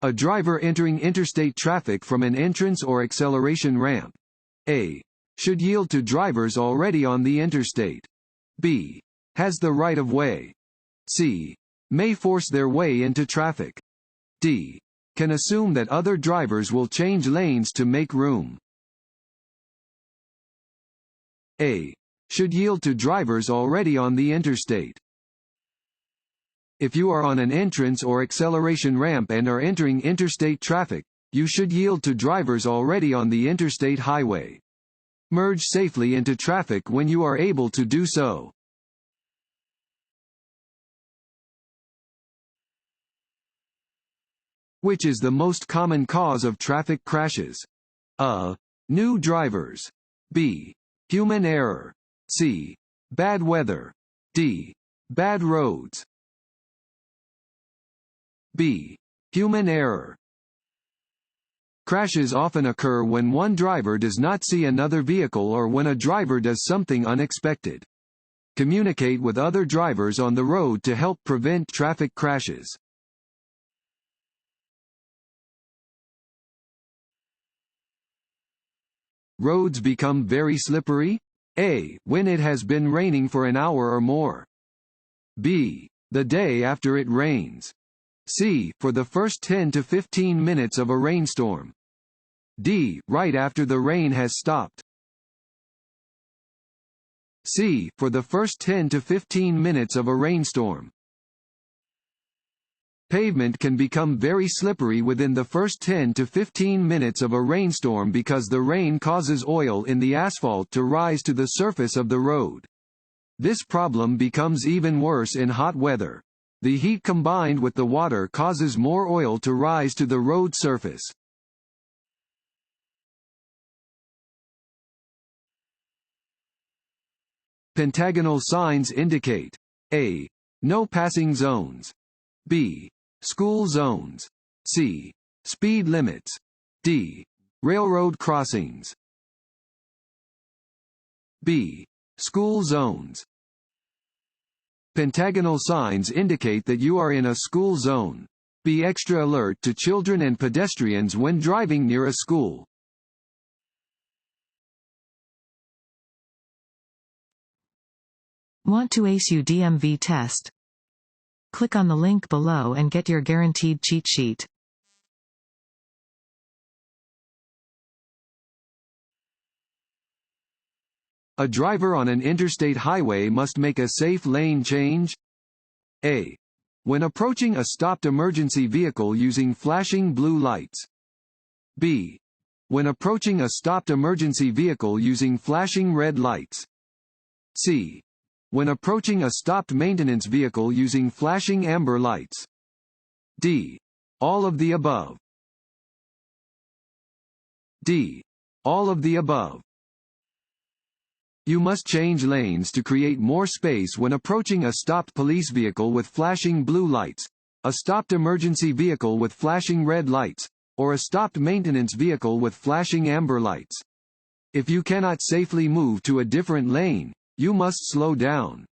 A driver entering interstate traffic from an entrance or acceleration ramp. A. Should yield to drivers already on the interstate. B. Has the right of way. C. May force their way into traffic. D. Can assume that other drivers will change lanes to make room. A. Should yield to drivers already on the interstate. If you are on an entrance or acceleration ramp and are entering interstate traffic, you should yield to drivers already on the interstate highway. Merge safely into traffic when you are able to do so. Which is the most common cause of traffic crashes? A. New drivers. B. Human error. C. Bad weather. D. Bad roads. B. Human error. Crashes often occur when one driver does not see another vehicle or when a driver does something unexpected. Communicate with other drivers on the road to help prevent traffic crashes. Roads become very slippery? A. When it has been raining for an hour or more. B. The day after it rains. C. For the first 10 to 15 minutes of a rainstorm. D. Right after the rain has stopped. C. For the first 10 to 15 minutes of a rainstorm. Pavement can become very slippery within the first 10 to 15 minutes of a rainstorm because the rain causes oil in the asphalt to rise to the surface of the road. This problem becomes even worse in hot weather. The heat combined with the water causes more oil to rise to the road surface. Pentagonal signs indicate A. No passing zones. B. School zones. C. Speed limits. D. Railroad crossings. B. School zones. Pentagonal signs indicate that you are in a school zone. Be extra alert to children and pedestrians when driving near a school. Want to ace your DMV test? Click on the link below and get your guaranteed cheat sheet. A driver on an interstate highway must make a safe lane change. A. When approaching a stopped emergency vehicle using flashing blue lights. B. When approaching a stopped emergency vehicle using flashing red lights. C. When approaching a stopped maintenance vehicle using flashing amber lights. D. All of the above. D. All of the above. You must change lanes to create more space when approaching a stopped police vehicle with flashing blue lights, a stopped emergency vehicle with flashing red lights, or a stopped maintenance vehicle with flashing amber lights. If you cannot safely move to a different lane, you must slow down.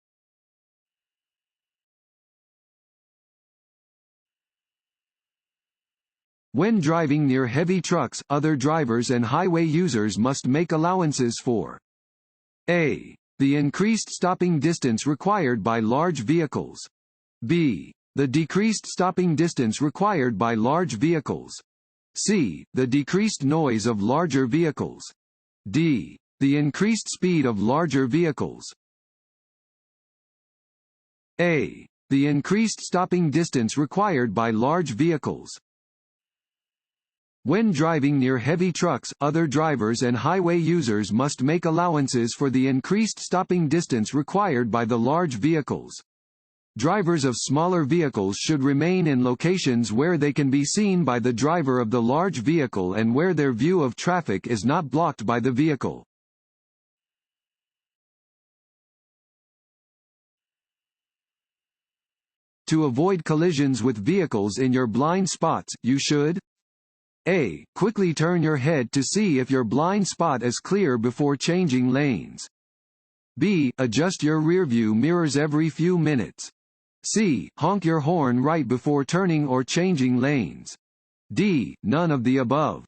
When driving near heavy trucks, other drivers and highway users must make allowances for A. The increased stopping distance required by large vehicles. B. The decreased stopping distance required by large vehicles. C. The decreased noise of larger vehicles. D. The increased speed of larger vehicles. A. The increased stopping distance required by large vehicles. When driving near heavy trucks, other drivers and highway users must make allowances for the increased stopping distance required by the large vehicles. Drivers of smaller vehicles should remain in locations where they can be seen by the driver of the large vehicle and where their view of traffic is not blocked by the vehicle. To avoid collisions with vehicles in your blind spots, you should A. Quickly turn your head to see if your blind spot is clear before changing lanes. B. Adjust your rearview mirrors every few minutes. C. Honk your horn right before turning or changing lanes. D. None of the above.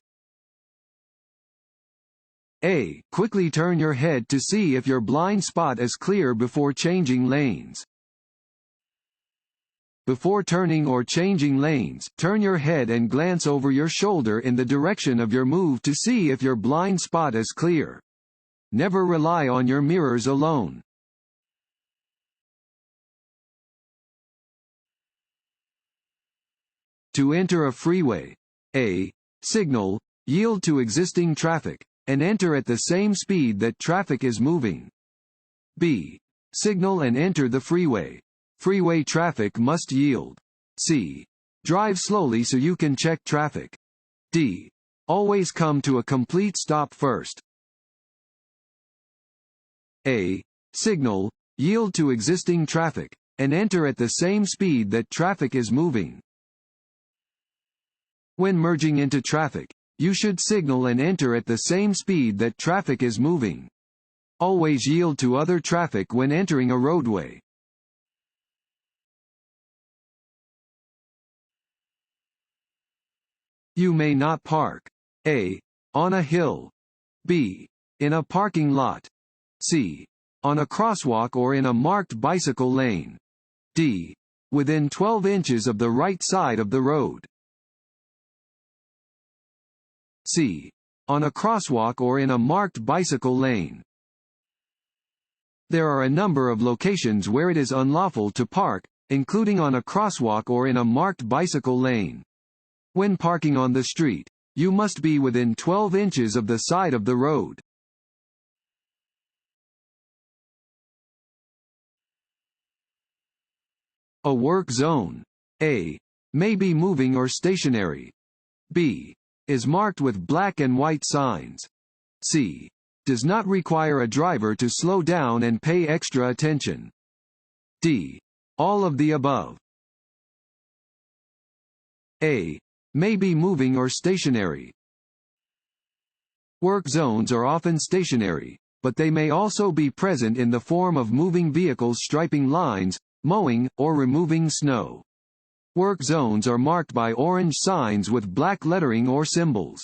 A. Quickly turn your head to see if your blind spot is clear before changing lanes. Before turning or changing lanes, turn your head and glance over your shoulder in the direction of your move to see if your blind spot is clear. Never rely on your mirrors alone. To enter a freeway. A. Signal, yield to existing traffic, and enter at the same speed that traffic is moving. B. Signal and enter the freeway. Freeway traffic must yield. C. Drive slowly so you can check traffic. D. Always come to a complete stop first. A. Signal, yield to existing traffic, and enter at the same speed that traffic is moving. When merging into traffic, you should signal and enter at the same speed that traffic is moving. Always yield to other traffic when entering a roadway. You may not park. A. On a hill. B. In a parking lot. C. On a crosswalk or in a marked bicycle lane. D. Within 12 inches of the right side of the road. C. On a crosswalk or in a marked bicycle lane. There are a number of locations where it is unlawful to park, including on a crosswalk or in a marked bicycle lane. When parking on the street, you must be within 12 inches of the side of the road. A work zone. A. May be moving or stationary. B. Is marked with black and white signs. C. Does not require a driver to slow down and pay extra attention. D. All of the above. A. May be moving or stationary. Work zones are often stationary, but they may also be present in the form of moving vehicles striping lines, mowing, or removing snow. Work zones are marked by orange signs with black lettering or symbols.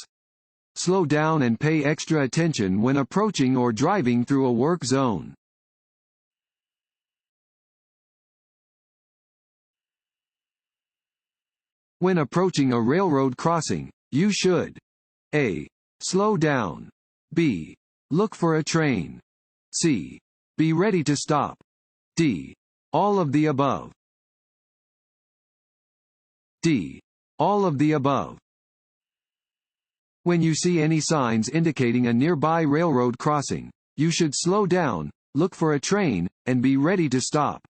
Slow down and pay extra attention when approaching or driving through a work zone. When approaching a railroad crossing, you should A. Slow down. B. Look for a train. C. Be ready to stop. D. All of the above. D. All of the above. When you see any signs indicating a nearby railroad crossing, you should slow down, look for a train, and be ready to stop.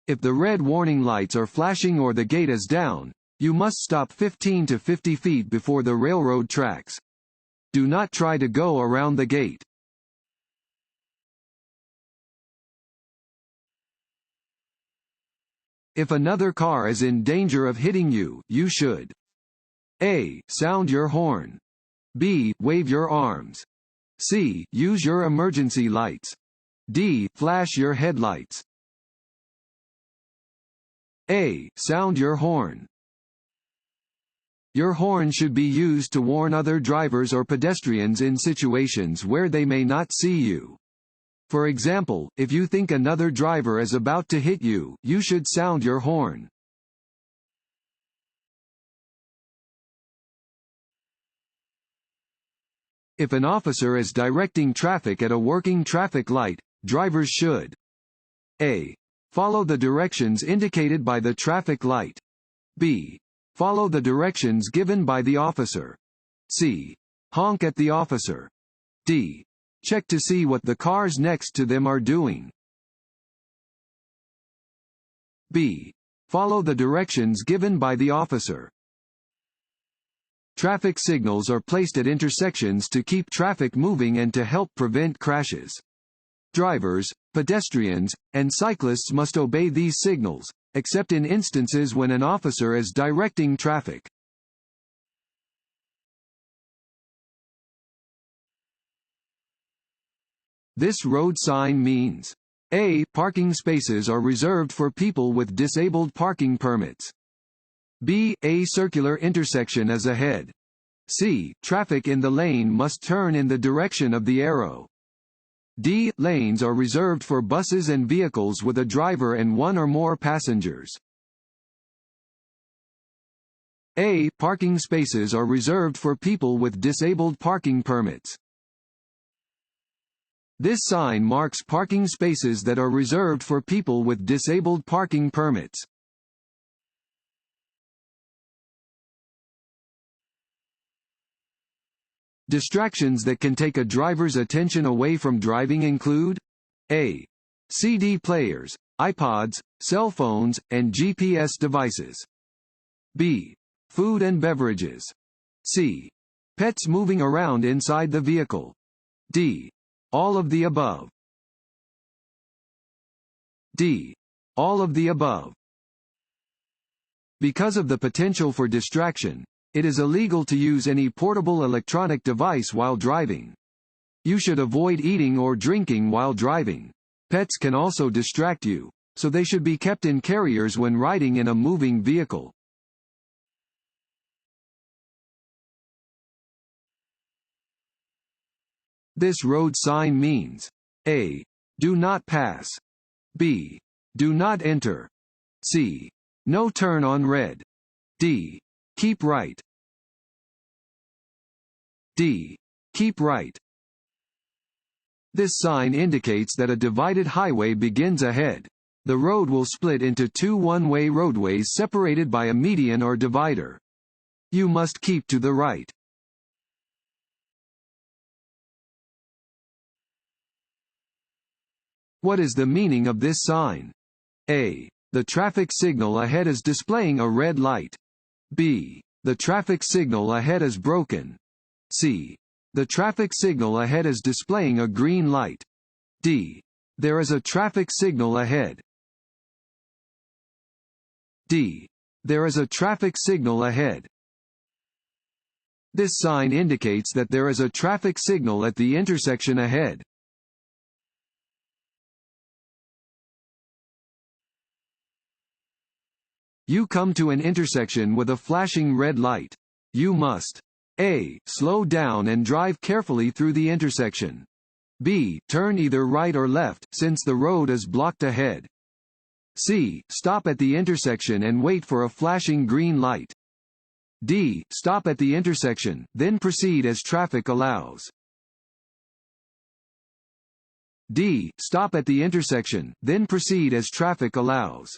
If the red warning lights are flashing or the gate is down, you must stop 15 to 50 feet before the railroad tracks. Do not try to go around the gate. If another car is in danger of hitting you, you should A. Sound your horn. B. Wave your arms. C. Use your emergency lights. D. Flash your headlights. A. Sound your horn. Your horn should be used to warn other drivers or pedestrians in situations where they may not see you. For example, if you think another driver is about to hit you, you should sound your horn. If an officer is directing traffic at a working traffic light, drivers should A. Follow the directions indicated by the traffic light. B. Follow the directions given by the officer. C. Honk at the officer. D. Check to see what the cars next to them are doing. B. Follow the directions given by the officer. Traffic signals are placed at intersections to keep traffic moving and to help prevent crashes. Drivers, pedestrians, and cyclists must obey these signals, except in instances when an officer is directing traffic. This road sign means A. Parking spaces are reserved for people with disabled parking permits. B. A circular intersection is ahead. C. Traffic in the lane must turn in the direction of the arrow. D. Lanes are reserved for buses and vehicles with a driver and one or more passengers. A. Parking spaces are reserved for people with disabled parking permits. This sign marks parking spaces that are reserved for people with disabled parking permits. Distractions that can take a driver's attention away from driving include A. CD players, iPods, cell phones, and GPS devices. B. Food and beverages. C. Pets moving around inside the vehicle. D. All of the above. D. All of the above. Because of the potential for distraction, it is illegal to use any portable electronic device while driving. You should avoid eating or drinking while driving. Pets can also distract you, so they should be kept in carriers when riding in a moving vehicle. This road sign means A. Do not pass. B. Do not enter. C. No turn on red. D. Keep right. D. Keep right. This sign indicates that a divided highway begins ahead. The road will split into two one-way roadways separated by a median or divider. You must keep to the right. What is the meaning of this sign? A. The traffic signal ahead is displaying a red light. B. The traffic signal ahead is broken. C. The traffic signal ahead is displaying a green light. D. There is a traffic signal ahead. D. There is a traffic signal ahead. This sign indicates that there is a traffic signal at the intersection ahead. You come to an intersection with a flashing red light. You must A. Slow down and drive carefully through the intersection. B. Turn either right or left, since the road is blocked ahead. C. Stop at the intersection and wait for a flashing green light. D. Stop at the intersection, then proceed as traffic allows. D. Stop at the intersection, then proceed as traffic allows.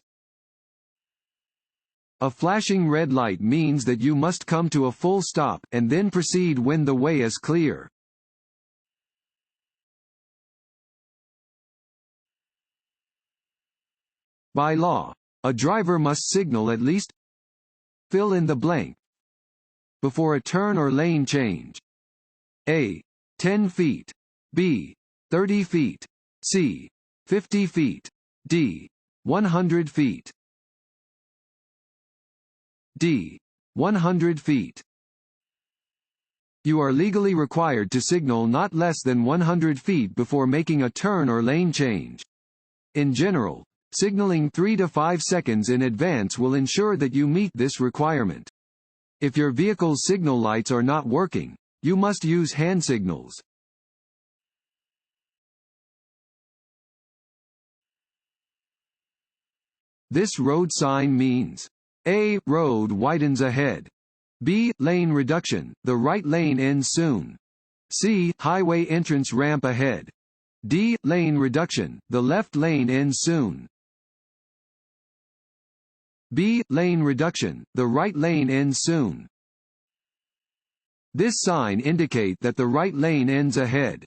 A flashing red light means that you must come to a full stop, and then proceed when the way is clear. By law, a driver must signal at least fill in the blank before a turn or lane change. A. 10 feet. B. 30 feet. C. 50 feet. D. 100 feet. D. 100 feet. You are legally required to signal not less than 100 feet before making a turn or lane change. In general, signaling 3 to 5 seconds in advance will ensure that you meet this requirement. If your vehicle's signal lights are not working, you must use hand signals. This road sign means A. Road widens ahead. B. Lane reduction, the right lane ends soon. C. Highway entrance ramp ahead. D. Lane reduction, the left lane ends soon. B. Lane reduction, the right lane ends soon. This sign indicates that the right lane ends ahead.